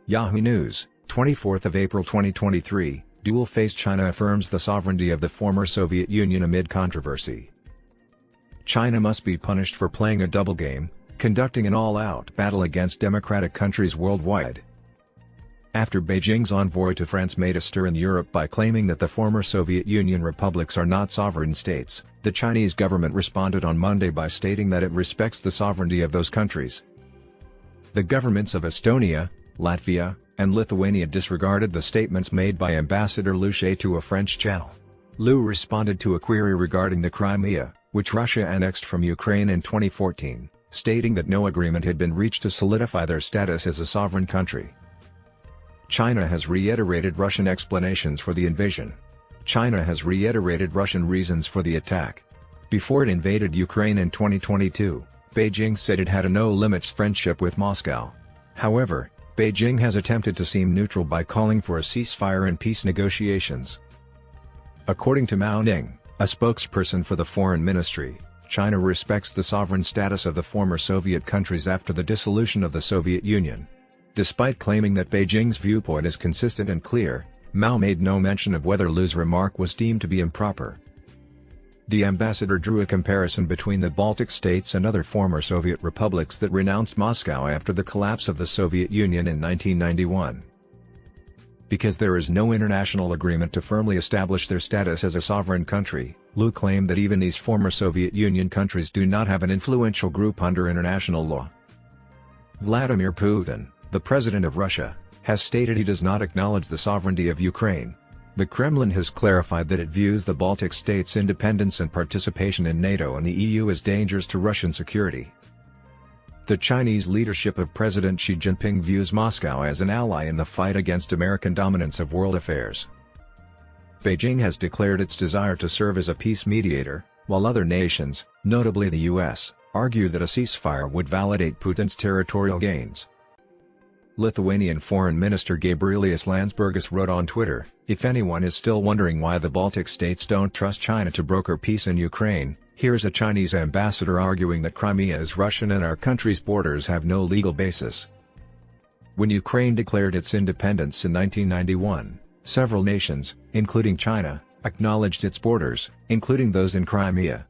Yahoo News, 24th of April 2023, dual-faced China affirms the sovereignty of the former Soviet Union amid controversy. China must be punished for playing a double game, conducting an all-out battle against democratic countries worldwide. After Beijing's envoy to France made a stir in Europe by claiming that the former Soviet Union republics are not sovereign states, the Chinese government responded on Monday by stating that it respects the sovereignty of those countries. The governments of Estonia, Latvia, and Lithuania disregarded the statements made by Ambassador Lu Shaye to a French channel. Lu responded to a query regarding the Crimea, which Russia annexed from Ukraine in 2014, stating that no agreement had been reached to solidify their status as a sovereign country. China has reiterated Russian explanations for the invasion. China has reiterated Russian reasons for the attack. Before it invaded Ukraine in 2022, Beijing said it had a no-limits friendship with Moscow. However, Beijing has attempted to seem neutral by calling for a ceasefire and peace negotiations. According to Mao Ning, a spokesperson for the Foreign Ministry, China respects the sovereign status of the former Soviet countries after the dissolution of the Soviet Union. Despite claiming that Beijing's viewpoint is consistent and clear, Mao made no mention of whether Lu's remark was deemed to be improper. The ambassador drew a comparison between the Baltic states and other former Soviet republics that renounced Moscow after the collapse of the Soviet Union in 1991. Because there is no international agreement to firmly establish their status as a sovereign country, Lu claimed that even these former Soviet Union countries do not have an influential group under international law. Vladimir Putin, the president of Russia, has stated he does not acknowledge the sovereignty of Ukraine. The Kremlin has clarified that it views the Baltic states' independence and participation in NATO and the EU as dangers to Russian security. The Chinese leadership of President Xi Jinping views Moscow as an ally in the fight against American dominance of world affairs. Beijing has declared its desire to serve as a peace mediator, while other nations, notably the US, argue that a ceasefire would validate Putin's territorial gains. Lithuanian Foreign Minister Gabrielius Landsbergis wrote on Twitter, "If anyone is still wondering why the Baltic states don't trust China to broker peace in Ukraine, here's a Chinese ambassador arguing that Crimea is Russian and our country's borders have no legal basis." When Ukraine declared its independence in 1991, several nations, including China, acknowledged its borders, including those in Crimea.